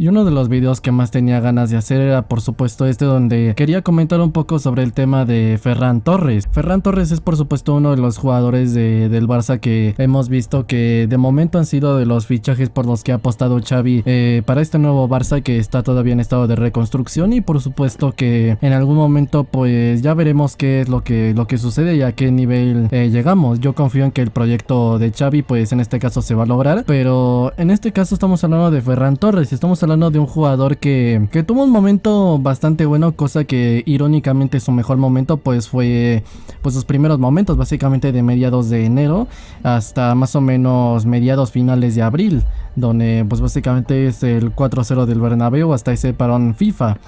Y uno de los videos que más tenía ganas de hacer era por supuesto este, donde quería comentar un poco sobre el tema de Ferran Torres. Ferran Torres es por supuesto uno de los jugadores del Barça que hemos visto que de momento han sido de los fichajes por los que ha apostado Xavi para este nuevo Barça que está todavía en estado de reconstrucción, y por supuesto que en algún momento pues ya veremos qué es lo que sucede y a qué nivel llegamos. Yo confío en que el proyecto de Xavi pues en este caso se va a lograr, pero en este caso estamos hablando de Ferran Torres, estamos hablando de un jugador que tuvo un momento bastante bueno, cosa que irónicamente su mejor momento pues fue pues sus primeros momentos, básicamente de mediados de enero hasta más o menos mediados finales de abril, donde pues básicamente es el 4-0 del Bernabéu hasta ese parón FIFA.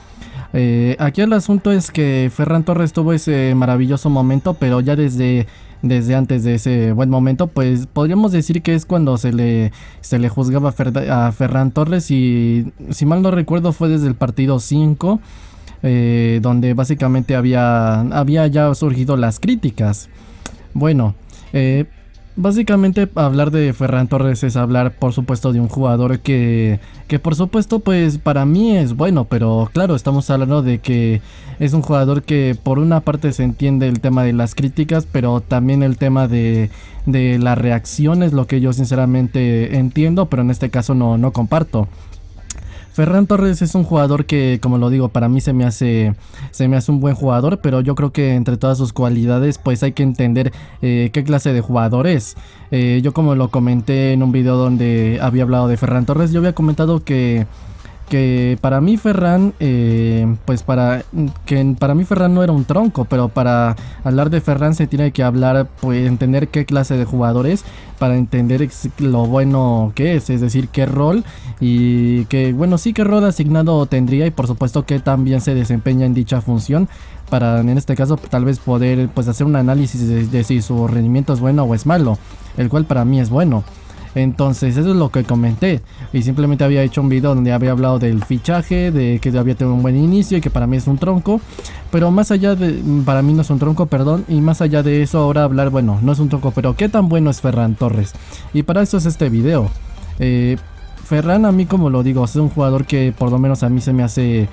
Aquí el asunto es que Ferran Torres tuvo ese maravilloso momento, pero ya desde antes de ese buen momento, pues podríamos decir que es cuando se le juzgaba a Ferran Torres, y si mal no recuerdo fue desde el partido 5, donde básicamente había ya surgido las críticas. Bueno, básicamente hablar de Ferran Torres es hablar por supuesto de un jugador que por supuesto pues para mí es bueno, pero claro, estamos hablando de que es un jugador que por una parte se entiende el tema de las críticas, pero también el tema de la reacción es lo que yo sinceramente entiendo, pero en este caso no comparto. Ferran Torres es un jugador que, como lo digo, para mí se me hace un buen jugador, pero yo creo que entre todas sus cualidades pues hay que entender qué clase de jugador es. Yo, como lo comenté en un video donde había hablado de Ferran Torres, yo había comentado que para mí Ferran, para mí Ferran no era un tronco, pero para hablar de Ferran se tiene que hablar, pues entender qué clase de jugador es, para entender lo bueno que es decir, qué rol y qué rol asignado tendría, y por supuesto que también se desempeña en dicha función, para en este caso tal vez poder pues hacer un análisis de si su rendimiento es bueno o es malo, el cual para mí es bueno. Entonces eso es lo que comenté, y simplemente había hecho un video donde había hablado del fichaje, de que había tenido un buen inicio y que para mí es un tronco, pero más allá de, para mí no es un tronco, perdón, y más allá de eso ahora hablar, bueno, no es un tronco, pero qué tan bueno es Ferran Torres, y para eso es este video. Ferran, a mí, como lo digo, es un jugador que por lo menos a mí se me hace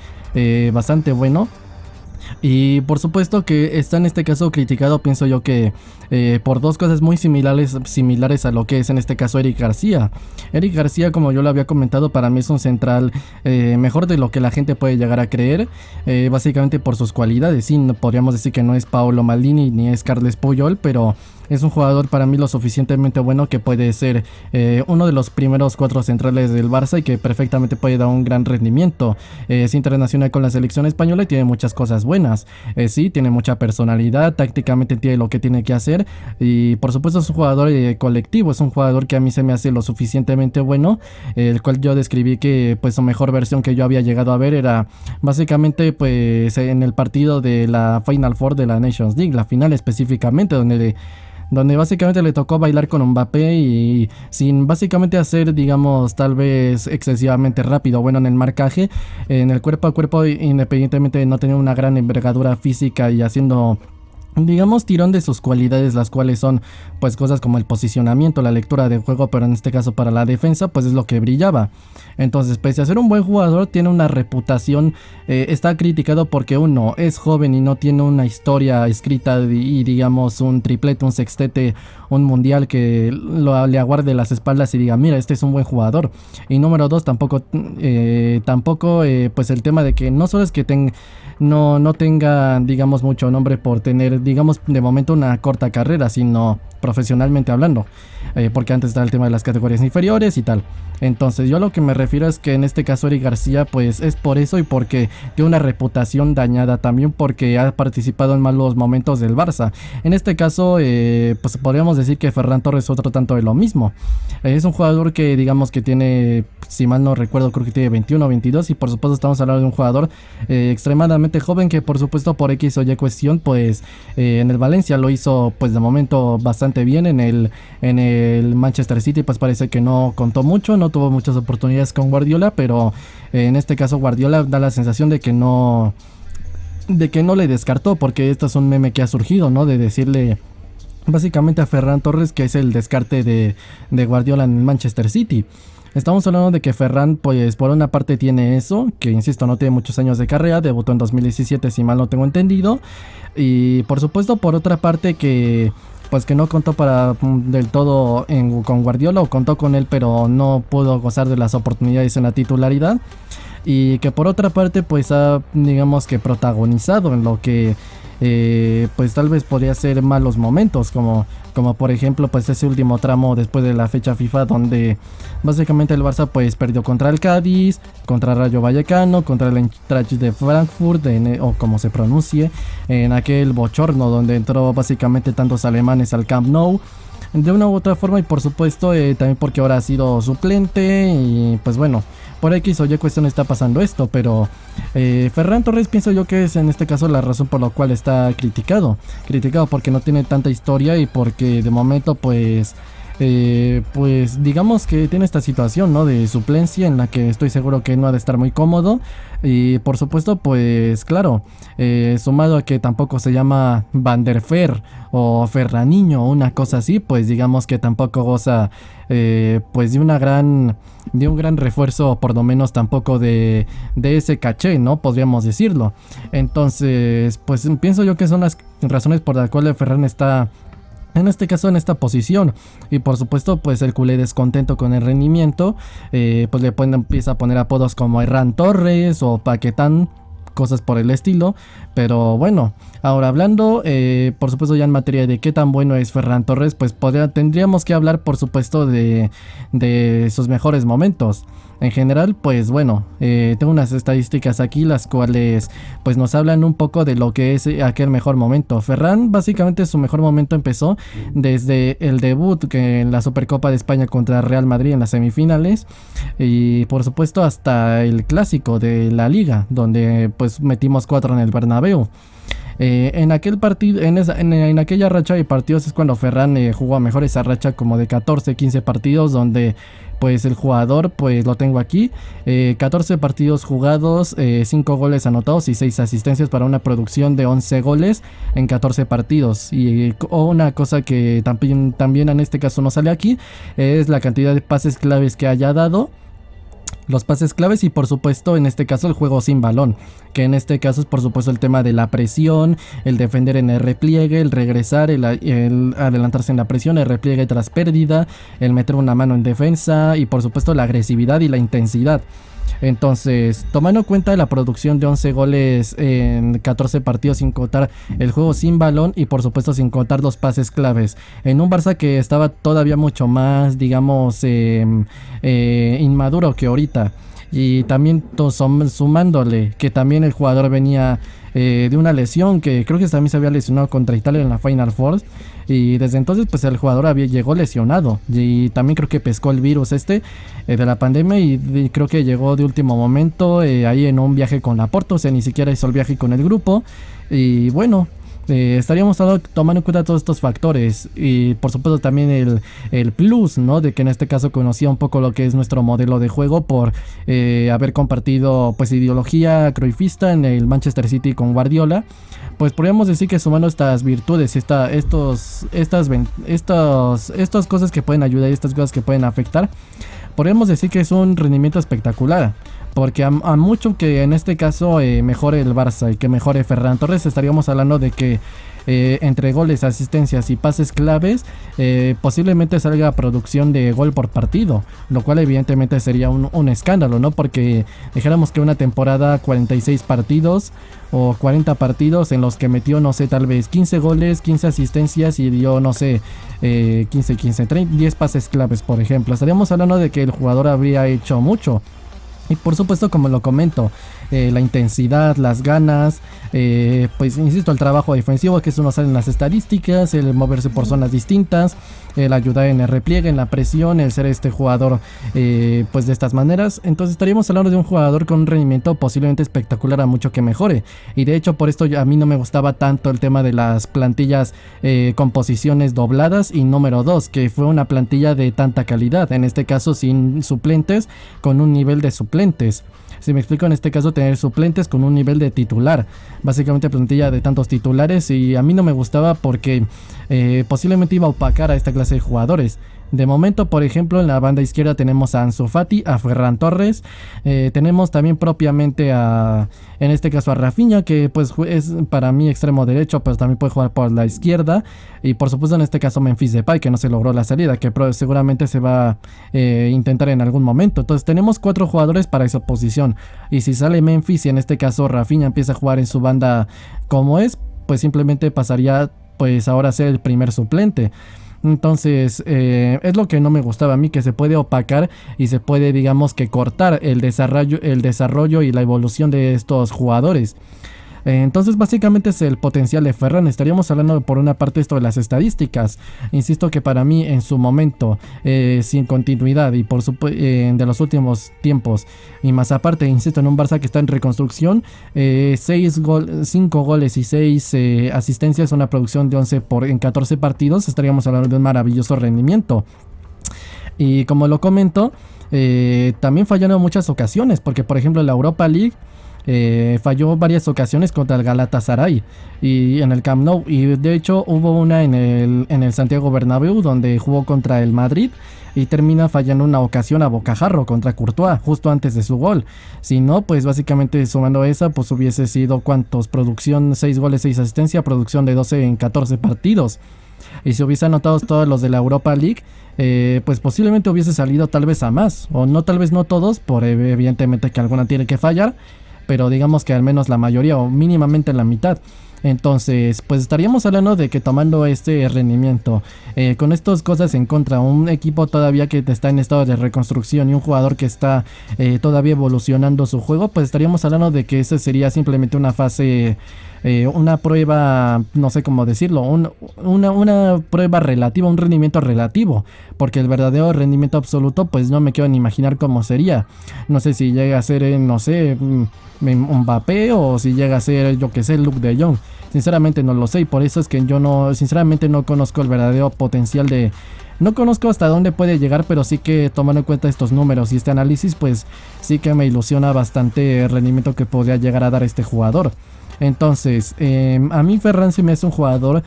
bastante bueno. Y por supuesto que está en este caso criticado, pienso yo, que por dos cosas muy similares a lo que es en este caso Eric García. Eric García, como yo lo había comentado, para mí es un central mejor de lo que la gente puede llegar a creer, básicamente por sus cualidades. Sí, podríamos decir que no es Paolo Maldini ni es Carles Puyol, pero es un jugador para mí lo suficientemente bueno que puede ser uno de los primeros 4 centrales del Barça y que perfectamente puede dar un gran rendimiento. Es internacional con la selección española y tiene muchas cosas buenas. Sí, tiene mucha personalidad, tácticamente tiene lo que tiene que hacer, y por supuesto es un jugador colectivo, es un jugador que a mí se me hace lo suficientemente bueno, el cual yo describí que pues su mejor versión que yo había llegado a ver era básicamente pues en el partido de la Final Four de la Nations League, la final específicamente, donde básicamente le tocó bailar con Mbappé y sin básicamente hacer, digamos, tal vez excesivamente rápido, bueno, en el marcaje, en el cuerpo a cuerpo, independientemente de no tener una gran envergadura física y haciendo, digamos, tirón de sus cualidades, las cuales son pues cosas como el posicionamiento, la lectura de juego, pero en este caso para la defensa pues es lo que brillaba. Entonces, pese a ser un buen jugador, tiene una reputación, está criticado porque uno es joven y no tiene una historia escrita y digamos un triplete, un sextete, un mundial que le aguarde las espaldas y diga, mira, este es un buen jugador. Y número 2, tampoco pues el tema de que no solo es que no tenga, digamos, mucho nombre por tener, digamos, de momento una corta carrera, sino profesionalmente hablando, porque antes está el tema de las categorías inferiores y tal. Entonces yo lo que me refiero es que en este caso Eric García pues es por eso, y porque tiene una reputación dañada también porque ha participado en malos momentos del Barça. En este caso pues podríamos decir que Ferran Torres es otro tanto de lo mismo. Es un jugador que digamos que tiene, si mal no recuerdo, creo que tiene 21 o 22, y por supuesto estamos hablando de un jugador extremadamente joven que por supuesto por X o Y cuestión pues en el Valencia lo hizo pues de momento bastante bien. En el Manchester City pues parece que no contó mucho, no tuvo muchas oportunidades con Guardiola, pero en este caso Guardiola da la sensación de que no le descartó, porque esto es un meme que ha surgido, ¿no? De decirle básicamente a Ferran Torres que es el descarte de Guardiola en Manchester City. Estamos hablando de que Ferran, pues por una parte tiene eso, que insisto, no tiene muchos años de carrera, debutó en 2017 si mal no tengo entendido, y por supuesto por otra parte que pues que no contó para del todo con Guardiola, o contó con él pero no pudo gozar de las oportunidades en la titularidad, y que por otra parte pues ha digamos que protagonizado en lo que pues tal vez podría ser malos momentos, como por ejemplo pues ese último tramo después de la fecha FIFA donde básicamente el Barça pues perdió contra el Cádiz, contra Rayo Vallecano, contra el Eintracht de Frankfurt o como se pronuncie, en aquel bochorno donde entró básicamente tantos alemanes al Camp Nou de una u otra forma, y por supuesto también porque ahora ha sido suplente y pues bueno, por X o Y cuestión está pasando esto, pero Ferran Torres pienso yo que es en este caso la razón por la cual está criticado porque no tiene tanta historia y porque de momento pues digamos que tiene esta situación, ¿no?, de suplencia en la que estoy seguro que no ha de estar muy cómodo, y por supuesto pues claro, sumado a que tampoco se llama Van der Fer o Ferraniño o una cosa así, pues digamos que tampoco goza pues de un gran refuerzo, por lo menos tampoco de ese caché, ¿no?, podríamos decirlo. Entonces pues pienso yo que son las razones por las cuales Ferran está en este caso en esta posición, y por supuesto pues el culé descontento con el rendimiento, pues empieza a poner apodos como Herrán Torres o Paquetán, cosas por el estilo. Pero bueno, ahora hablando por supuesto ya en materia de qué tan bueno es Ferran Torres, pues tendríamos que hablar por supuesto de sus mejores momentos. En general, pues bueno, tengo unas estadísticas aquí las cuales pues nos hablan un poco de lo que es aquel mejor momento. Ferran básicamente su mejor momento empezó desde el debut en la Supercopa de España contra Real Madrid en las semifinales, y por supuesto hasta el clásico de la Liga donde pues metimos 4 en el Bernabéu. En aquel partido, en aquella racha de partidos es cuando Ferran jugó a mejor esa racha como de 14-15 partidos donde pues el jugador, pues lo tengo aquí, 14 partidos jugados, 5 goles anotados y 6 asistencias para una producción de 11 goles en 14 partidos. Y una cosa que también en este caso no sale aquí es la cantidad de pases claves que haya dado. Los pases claves y por supuesto en este caso el juego sin balón, que en este caso es por supuesto el tema de la presión, el defender en el repliegue, el regresar, el adelantarse en la presión, el repliegue tras pérdida, el meter una mano en defensa y por supuesto la agresividad y la intensidad. Entonces, tomando en cuenta la producción de 11 goles en 14 partidos sin contar el juego sin balón y por supuesto sin contar los pases claves, en un Barça que estaba todavía mucho más, digamos, inmaduro que ahorita, y también sumándole que también el jugador venía de una lesión que creo que también se había lesionado contra Italia en la Final Four, y desde entonces pues el jugador llegó lesionado, y también creo que pescó el virus de la pandemia, y creo que llegó de último momento ahí en un viaje con Laporte, o sea, ni siquiera hizo el viaje con el grupo. Y bueno, estaríamos tomando en cuenta todos estos factores, y por supuesto también el plus, ¿no?, de que en este caso conocía un poco lo que es nuestro modelo de juego por haber compartido pues ideología cruyffista en el Manchester City con Guardiola. Pues podríamos decir que sumando estas virtudes, estas cosas que pueden ayudar y estas cosas que pueden afectar, podríamos decir que es un rendimiento espectacular. Porque a mucho que en este caso mejore el Barça y que mejore Ferran Torres, estaríamos hablando de que entre goles, asistencias y pases claves posiblemente salga producción de gol por partido, lo cual evidentemente sería un escándalo, ¿no? Porque dijéramos que una temporada 46 partidos o 40 partidos en los que metió, no sé, tal vez 15 goles, 15 asistencias y dio, no sé, 10 pases claves, por ejemplo. Estaríamos hablando de que el jugador habría hecho mucho. Y por supuesto, como lo comento, la intensidad, las ganas, pues insisto, el trabajo defensivo, que eso no sale en las estadísticas, el moverse por zonas distintas, el ayudar en el repliegue, en la presión, el ser este jugador pues de estas maneras. Entonces estaríamos hablando de un jugador con un rendimiento posiblemente espectacular, a mucho que mejore. Y de hecho por esto a mí no me gustaba tanto el tema de las plantillas con posiciones dobladas, y número 2, que fue una plantilla de tanta calidad, en este caso sin suplentes, con un nivel de suplentes. Si me explico, en este caso tener suplentes con un nivel de titular, básicamente plantilla de tantos titulares, y a mí no me gustaba porque posiblemente iba a opacar a esta clase de jugadores. De momento, por ejemplo, en la banda izquierda tenemos a Ansu Fati, a Ferran Torres, tenemos también propiamente en este caso a Rafinha, que pues es para mí extremo derecho, pero también puede jugar por la izquierda, y por supuesto en este caso Memphis Depay, que no se logró la salida, que seguramente se va a intentar en algún momento. Entonces tenemos 4 jugadores para esa posición, y si sale Memphis y en este caso Rafinha empieza a jugar en su banda como es, pues simplemente pasaría pues ahora a ser el primer suplente. Entonces es lo que no me gustaba a mí, que se puede opacar y se puede, digamos, que cortar el desarrollo y la evolución de estos jugadores. Entonces básicamente es el potencial de Ferran. Estaríamos hablando por una parte esto de las estadísticas. Insisto que para mí en su momento, sin continuidad y por de los últimos tiempos, y más aparte, insisto, en un Barça que está en reconstrucción, 5 goles y 6 asistencias, una producción de 11 en 14 partidos, estaríamos hablando de un maravilloso rendimiento. Y como lo comento, también fallaron en muchas ocasiones, porque por ejemplo en la Europa League falló varias ocasiones contra el Galatasaray y en el Camp Nou, y de hecho hubo una en el Santiago Bernabéu donde jugó contra el Madrid y termina fallando una ocasión a bocajarro contra Courtois justo antes de su gol. Si no, pues básicamente sumando esa, pues hubiese sido ¿cuántos? Producción 6 goles, 6 asistencia, producción de 12 en 14 partidos. Y si hubiese anotado todos los de la Europa League, pues posiblemente hubiese salido tal vez a más, o no, tal vez no todos, por evidentemente que alguna tiene que fallar, pero digamos que al menos la mayoría o mínimamente la mitad. Entonces pues estaríamos hablando de que tomando este rendimiento, con estas cosas en contra, un equipo todavía que está en estado de reconstrucción y un jugador que está todavía evolucionando su juego, pues estaríamos hablando de que ese sería simplemente una fase, una prueba, no sé cómo decirlo, una prueba relativa, un rendimiento relativo, porque el verdadero rendimiento absoluto pues no me quiero ni imaginar cómo sería. No sé si llega a ser, no sé, Mbappé, o si llega a ser, yo que sé, Luke de Jong. Sinceramente no lo sé, y por eso es que yo sinceramente no conozco el verdadero potencial de... No conozco hasta dónde puede llegar, pero sí que tomando en cuenta estos números y este análisis, pues sí que me ilusiona bastante el rendimiento que podría llegar a dar este jugador. Entonces, a mí Ferran sí me es un jugador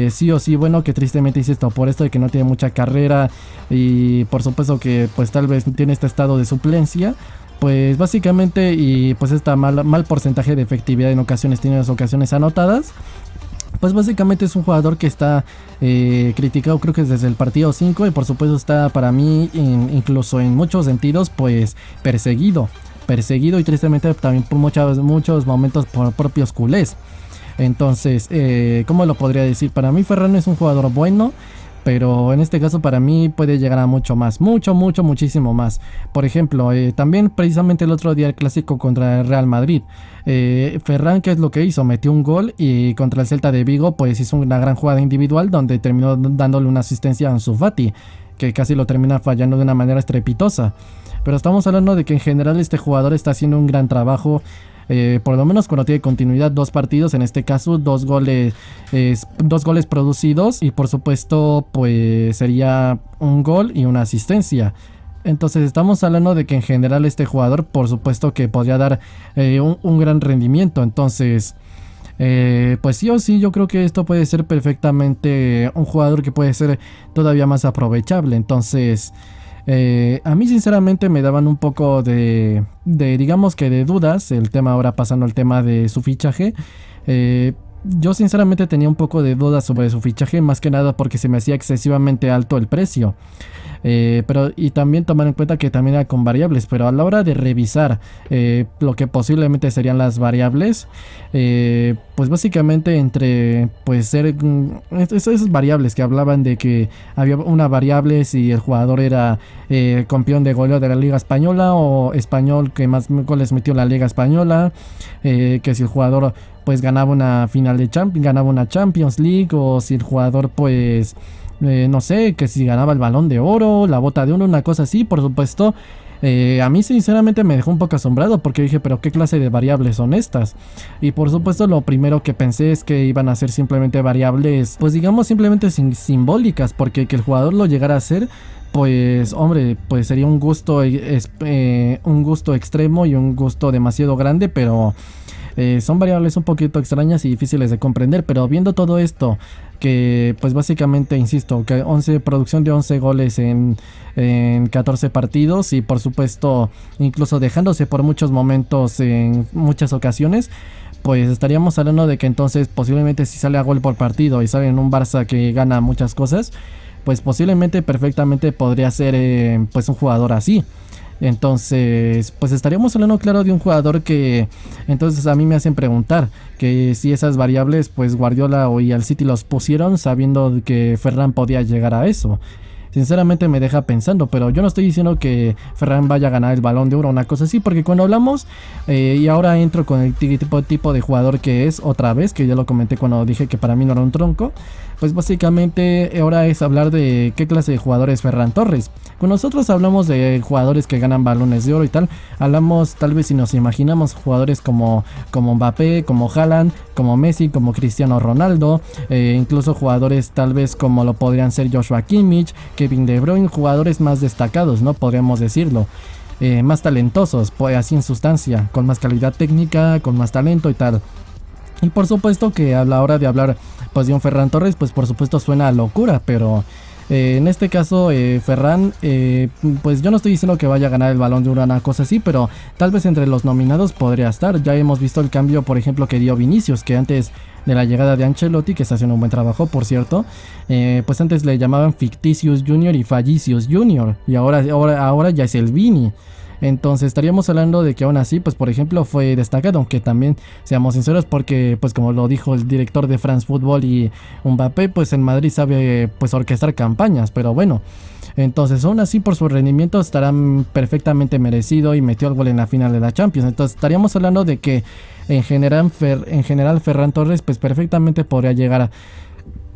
sí o sí bueno, que tristemente hice esto por esto de que no tiene mucha carrera y por supuesto que pues tal vez tiene este estado de suplencia. Pues básicamente, y pues esta mal porcentaje de efectividad en ocasiones, tiene las ocasiones anotadas. Pues básicamente es un jugador que está criticado, creo que desde el partido 5, y por supuesto está para mí incluso en muchos sentidos pues perseguido y tristemente también por muchos momentos por propios culés. Entonces, ¿cómo lo podría decir? Para mí Ferran es un jugador bueno, pero en este caso para mí puede llegar a mucho más, muchísimo más. Por ejemplo, también precisamente el otro día el clásico contra el Real Madrid, Ferran, ¿qué es lo que hizo? Metió un gol, y contra el Celta de Vigo pues hizo una gran jugada individual donde terminó dándole una asistencia a Ansu Fati, que casi lo termina fallando de una manera estrepitosa. Pero estamos hablando de que en general este jugador está haciendo un gran trabajo. Por lo menos cuando tiene continuidad, 2 partidos, en este caso 2 goles producidos, y por supuesto pues sería un gol y una asistencia. Entonces estamos hablando de que en general este jugador por supuesto que podría dar un gran rendimiento. Entonces pues sí o sí yo creo que esto puede ser perfectamente un jugador que puede ser todavía más aprovechable. Entonces a mí sinceramente me daban un poco de digamos que de dudas el tema, ahora pasando al tema de su fichaje. Yo sinceramente tenía un poco de dudas sobre su fichaje, más que nada porque se me hacía excesivamente alto el precio. Pero y también tomar en cuenta que también era con variables, pero a la hora de revisar lo que posiblemente serían las variables, pues básicamente entre pues ser esas variables que hablaban de que había una variable si el jugador era campeón de goleo de la Liga Española o español que más goles metió en la Liga Española, que si el jugador pues ganaba una final de ganaba una Champions League, o si el jugador pues no sé, que si ganaba el Balón de Oro, la Bota de Oro, una cosa así. Por supuesto, a mí sinceramente me dejó un poco asombrado porque dije, pero ¿qué clase de variables son estas? Y por supuesto lo primero que pensé es que iban a ser simplemente variables, pues digamos simplemente simbólicas, porque que el jugador lo llegara a hacer, pues hombre, pues sería un gusto extremo y un gusto demasiado grande, pero Son variables un poquito extrañas y difíciles de comprender, pero viendo todo esto, que pues básicamente, insisto, que producción de 11 goles en 14 partidos y por supuesto incluso dejándose por muchos momentos en muchas ocasiones, pues estaríamos hablando de que entonces posiblemente si sale a gol por partido y sale en un Barça que gana muchas cosas, pues posiblemente perfectamente podría ser pues un jugador así. Entonces, pues estaríamos hablando, claro, de un jugador que entonces a mí me hacen preguntar que si esas variables pues Guardiola y al City los pusieron sabiendo que Ferran podía llegar a eso. Sinceramente me deja pensando, pero yo no estoy diciendo que Ferran vaya a ganar el Balón de Oro o una cosa así, porque cuando hablamos, y ahora entro con el tipo de jugador que es otra vez, que ya lo comenté cuando dije que para mí no era un tronco, pues básicamente ahora es hablar de qué clase de jugador es Ferran Torres. Cuando nosotros hablamos de jugadores que ganan balones de oro y tal, hablamos tal vez si nos imaginamos jugadores como Mbappé, como Haaland, como Messi, como Cristiano Ronaldo, incluso jugadores tal vez como lo podrían ser Joshua Kimmich, Kevin De Bruyne, jugadores más destacados, ¿no? Podríamos decirlo. Más talentosos, pues así en sustancia, con más calidad técnica, con más talento y tal. Y por supuesto que a la hora de hablar pues de un Ferran Torres, pues por supuesto suena a locura, pero en este caso Ferran, pues yo no estoy diciendo que vaya a ganar el Balón de Oro, una cosa así, pero tal vez entre los nominados podría estar. Ya hemos visto el cambio, por ejemplo, que dio Vinicius, que antes de la llegada de Ancelotti, que está haciendo un buen trabajo, por cierto, pues antes le llamaban Ficticius Junior y Fallicius Junior, y ahora ya es el Vini. Entonces estaríamos hablando de que aún así, pues por ejemplo fue destacado, aunque también seamos sinceros, porque pues como lo dijo el director de France Football y Mbappé, pues en Madrid sabe pues orquestar campañas, pero bueno. Entonces aún así por su rendimiento estarán perfectamente merecido y metió el gol en la final de la Champions. Entonces estaríamos hablando de que en general Ferran Torres pues perfectamente podría llegar a,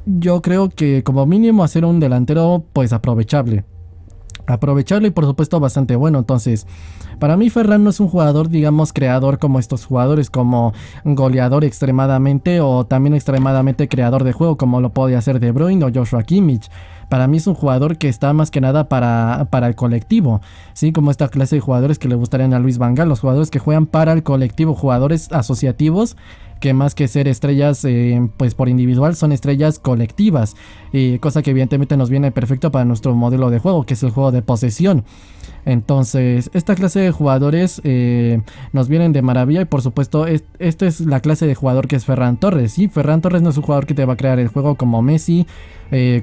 yo creo que como mínimo a ser un delantero pues aprovechable y por supuesto bastante bueno. Entonces para mí Ferran no es un jugador digamos creador como estos jugadores, como goleador extremadamente o también extremadamente creador de juego como lo podía hacer De Bruyne o Joshua Kimmich. Para mí es un jugador que está más que nada para el colectivo, ¿sí? Como esta clase de jugadores que le gustarían a Luis Van Gaal, los jugadores que juegan para el colectivo, jugadores asociativos que más que ser estrellas pues por individual son estrellas colectivas, cosa que evidentemente nos viene perfecto para nuestro modelo de juego, que es el juego de posesión. Entonces esta clase de jugadores nos vienen de maravilla y por supuesto esta es la clase de jugador que es Ferran Torres. ¿Sí? Ferran Torres no es un jugador que te va a crear el juego como Messi,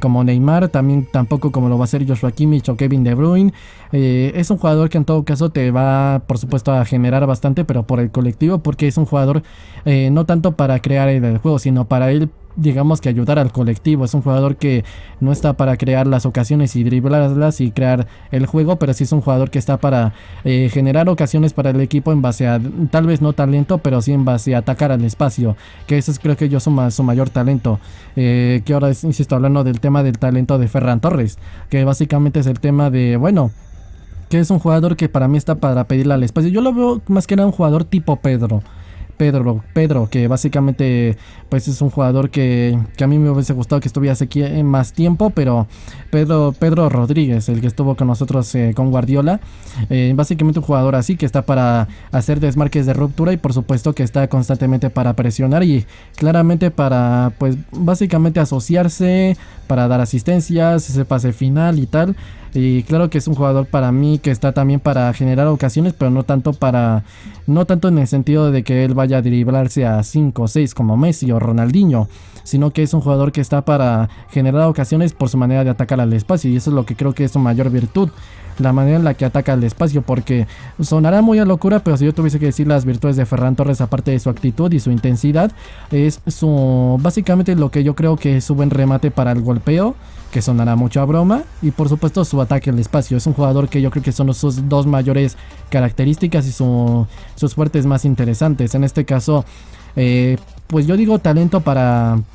como Neymar, tampoco como lo va a hacer Joshua Kimmich o Kevin De Bruyne. Es un jugador que en todo caso te va por supuesto a generar bastante, pero por el colectivo, porque es un jugador no tanto para crear el juego, sino para él digamos que ayudar al colectivo. Es un jugador que no está para crear las ocasiones y driblarlas y crear el juego, pero sí es un jugador que está para generar ocasiones para el equipo en base a tal vez no talento, pero sí en base a atacar al espacio, que eso es creo que yo su mayor talento, que ahora insisto hablando del tema del talento de Ferran Torres, que básicamente es el tema de bueno, que es un jugador que para mí está para pedirle al espacio. Yo lo veo más que nada un jugador tipo Pedro, que básicamente pues es un jugador que a mí me hubiese gustado que estuviese aquí en más tiempo, pero Pedro Rodríguez, el que estuvo con nosotros con Guardiola, básicamente un jugador así que está para hacer desmarques de ruptura y por supuesto que está constantemente para presionar y claramente para pues básicamente asociarse, para dar asistencias, ese pase final y tal. Y claro que es un jugador para mí que está también para generar ocasiones, pero no tanto en el sentido de que él vaya a driblarse a 5 o 6 como Messi o Ronaldinho, sino que es un jugador que está para generar ocasiones por su manera de atacar al espacio, y eso es lo que creo que es su mayor virtud, la manera en la que ataca al espacio, porque sonará muy a locura, pero si yo tuviese que decir las virtudes de Ferran Torres, aparte de su actitud y su intensidad, es básicamente lo que yo creo que es su buen remate para el golpeo, que sonará mucho a broma, y por supuesto su ataque al espacio. Es un jugador que yo creo que son sus dos mayores características y sus fuertes más interesantes. En este caso, pues yo digo talento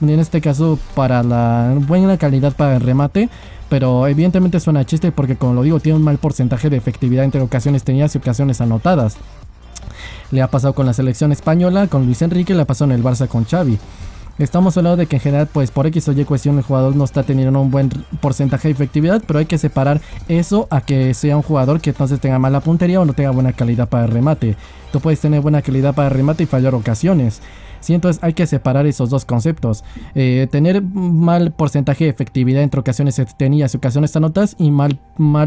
en este caso para la buena calidad para el remate, pero evidentemente suena chiste porque como lo digo tiene un mal porcentaje de efectividad entre ocasiones tenidas y ocasiones anotadas. Le ha pasado con la selección española, con Luis Enrique, le ha pasado en el Barça con Xavi. Estamos hablando de que en general, pues por X o Y cuestión, el jugador no está teniendo un buen porcentaje de efectividad, pero hay que separar eso a que sea un jugador que entonces tenga mala puntería o no tenga buena calidad para el remate. Tú puedes tener buena calidad para el remate y fallar ocasiones. Sí, entonces hay que separar esos dos conceptos. Tener mal porcentaje de efectividad entre ocasiones tenías y ocasiones anotas y mal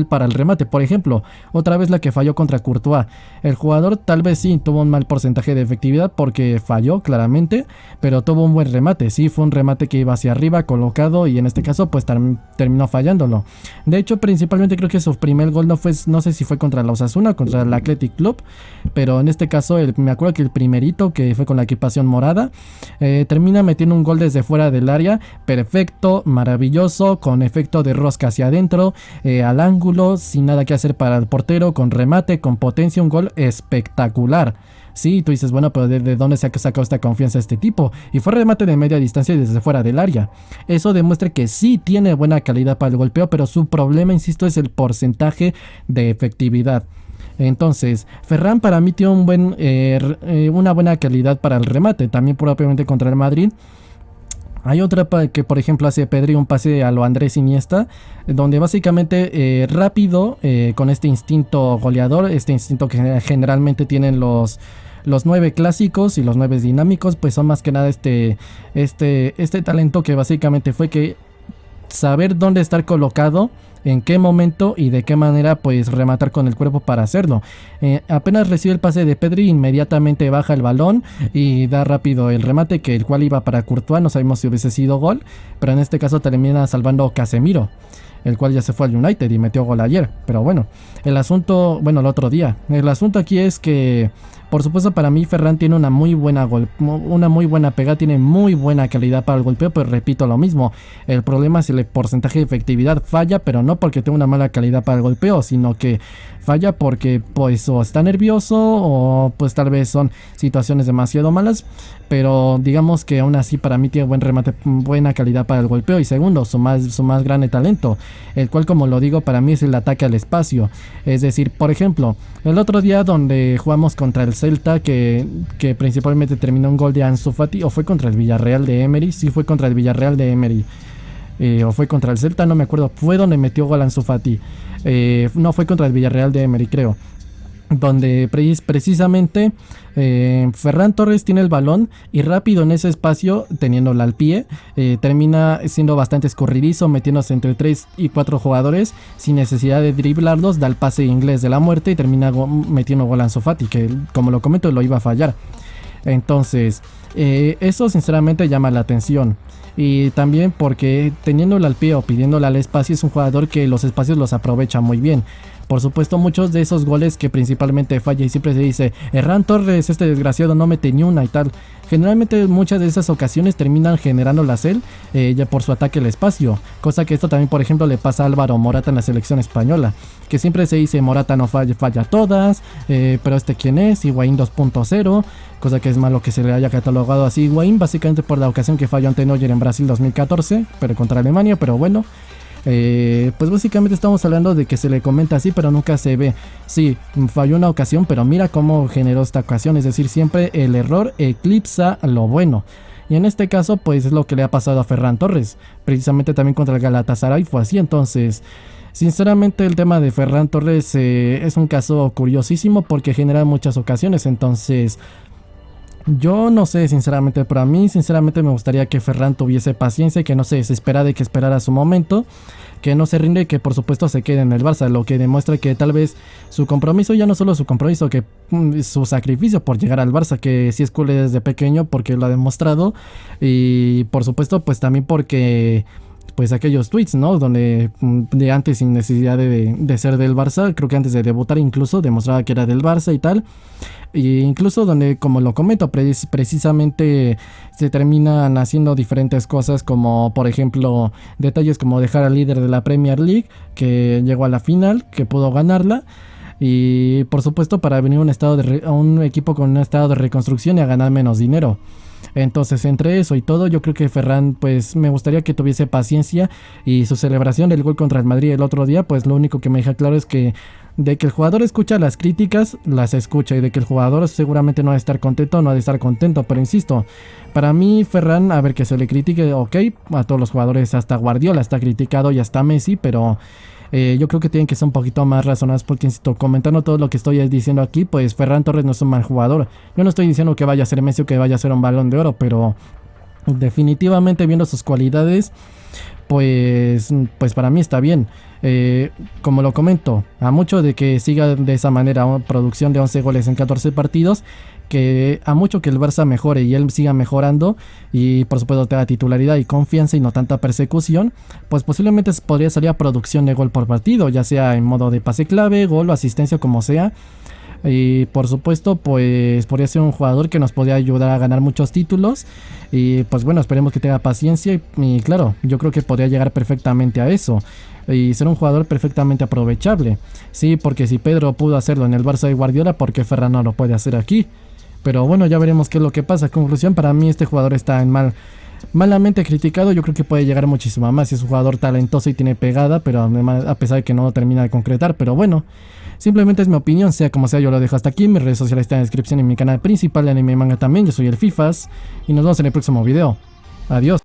para el remate. Por ejemplo, otra vez la que falló contra Courtois. El jugador tal vez sí tuvo un mal porcentaje de efectividad porque falló claramente, pero tuvo un buen remate. Sí, fue un remate que iba hacia arriba, colocado, y en este caso pues terminó fallándolo. De hecho, principalmente creo que su primer gol no sé si fue contra la Osasuna o contra el Athletic Club, pero en este caso me acuerdo que el primerito, que fue con la equipación morada, termina metiendo un gol desde fuera del área, perfecto, maravilloso, con efecto de rosca hacia adentro, al ángulo, sin nada que hacer para el portero, con remate, con potencia, un gol espectacular. Sí, tú dices, bueno, pero ¿de dónde se ha sacado esta confianza este tipo? Y fue remate de media distancia y desde fuera del área. Eso demuestra que sí tiene buena calidad para el golpeo, pero su problema, insisto, es el porcentaje de efectividad. Entonces, Ferran para mí tiene una buena calidad para el remate, también propiamente contra el Madrid. Hay otra que, por ejemplo, hace Pedri un pase a lo Andrés Iniesta, donde básicamente rápido, con este instinto goleador, este instinto que generalmente tienen los 9 clásicos y los 9 dinámicos, pues son más que nada este talento que básicamente fue que saber dónde estar colocado, en qué momento y de qué manera pues rematar con el cuerpo para hacerlo. Apenas recibe el pase de Pedri, inmediatamente baja el balón y da rápido el remate, que el cual iba para Courtois. No sabemos si hubiese sido gol, pero en este caso termina salvando Casemiro, el cual ya se fue al United y metió gol ayer. Pero bueno, el otro día. El asunto aquí es que, por supuesto, para mí Ferran tiene una muy buena pegada, tiene muy buena calidad para el golpeo, pero repito lo mismo. El problema es el porcentaje de efectividad. Falla, pero no porque tenga una mala calidad para el golpeo, sino que falla porque pues o está nervioso o pues tal vez son situaciones demasiado malas. Pero digamos que aún así para mí tiene buen remate, buena calidad para el golpeo. Y segundo, su más grande talento, el cual, como lo digo, para mí es el ataque al espacio. Es decir, por ejemplo, el otro día donde jugamos contra el Celta, que principalmente terminó un gol de Ansu Fati, o fue contra el Villarreal de Emery. Sí, fue contra el Villarreal de Emery, o fue contra el Celta, no me acuerdo. Fue donde metió gol Ansu Fati. No, fue contra el Villarreal de Emery, creo, donde precisamente Ferran Torres tiene el balón y rápido en ese espacio, teniéndola al pie, termina siendo bastante escurridizo, metiéndose entre 3 y 4 jugadores sin necesidad de driblarlos, da el pase inglés de la muerte y termina metiendo gol a Ansu Fati, que como lo comento lo iba a fallar. Entonces eso sinceramente llama la atención. Y también porque teniéndola al pie o pidiéndola al espacio, es un jugador que los espacios los aprovecha muy bien. Por supuesto, muchos de esos goles que principalmente falla y siempre se dice Ferran Torres, este desgraciado no mete ni una y tal. Generalmente muchas de esas ocasiones terminan generándolas él, ya por su ataque al espacio. Cosa que esto también, por ejemplo, le pasa a Álvaro Morata en la selección española. Que siempre se dice Morata no falla todas, pero ¿quién es? Higuaín 2.0. Cosa que es malo que se le haya catalogado así Higuaín, básicamente por la ocasión que falló ante Neuer en Brasil 2014, pero contra Alemania, pero bueno. Pues básicamente estamos hablando de que se le comenta así, pero nunca se ve. Sí, falló una ocasión, pero mira cómo generó esta ocasión. Es decir, siempre el error eclipsa lo bueno. Y en este caso, pues es lo que le ha pasado a Ferran Torres. Precisamente también contra el Galatasaray fue así. Entonces, sinceramente el tema de Ferran Torres es un caso curiosísimo porque genera muchas ocasiones. Entonces, yo no sé, sinceramente, pero a mí sinceramente me gustaría que Ferran tuviese paciencia y que no se desesperara y que esperara su momento, que no se rinde y que por supuesto se quede en el Barça, lo que demuestra que tal vez su compromiso, ya no solo su compromiso, que su sacrificio por llegar al Barça, que sí es culé desde pequeño porque lo ha demostrado, y por supuesto pues también porque pues aquellos tweets, ¿no? Donde de antes, sin necesidad de ser del Barça, creo que antes de debutar incluso demostraba que era del Barça y tal. E incluso donde, como lo comento, precisamente se terminan haciendo diferentes cosas, como por ejemplo detalles como dejar al líder de la Premier League, que llegó a la final, que pudo ganarla. Y por supuesto para venir a un equipo con un estado de reconstrucción y a ganar menos dinero. Entonces, entre eso y todo, yo creo que Ferran, pues me gustaría que tuviese paciencia, y su celebración del gol contra el Madrid el otro día, pues lo único que me deja claro es que De que el jugador escucha las críticas, las escucha, y de que el jugador seguramente no ha de estar contento, no ha de estar contento, pero insisto, para mí Ferran, a ver, que se le critique, ok, a todos los jugadores, hasta Guardiola está criticado y hasta Messi, pero yo creo que tienen que ser un poquito más razonados, porque insisto, comentando todo lo que estoy diciendo aquí, pues Ferran Torres no es un mal jugador. Yo no estoy diciendo que vaya a ser Messi o que vaya a ser un Balón de Oro, pero definitivamente viendo sus cualidades, pues para mí está bien. Como lo comento, a mucho de que siga de esa manera, producción de 11 goles en 14 partidos, que a mucho que el Barça mejore y él siga mejorando, y por supuesto tenga titularidad y confianza y no tanta persecución, pues posiblemente podría salir a producción de gol por partido, ya sea en modo de pase clave, gol o asistencia, como sea. Y por supuesto, pues podría ser un jugador que nos podría ayudar a ganar muchos títulos. Y pues bueno, esperemos que tenga paciencia. Y claro, yo creo que podría llegar perfectamente a eso. Y ser un jugador perfectamente aprovechable. Sí, porque si Pedro pudo hacerlo en el Barça de Guardiola, ¿por qué Ferran no lo puede hacer aquí? Pero bueno, ya veremos qué es lo que pasa. Conclusión, para mí este jugador está malamente criticado. Yo creo que puede llegar muchísimo más. Es un jugador talentoso y tiene pegada, pero además, a pesar de que no lo termina de concretar. Pero bueno, simplemente es mi opinión, sea como sea, yo lo dejo hasta aquí. Mis redes sociales están en la descripción y mi canal principal de anime y manga también. Yo soy el Fifas y nos vemos en el próximo video. Adiós.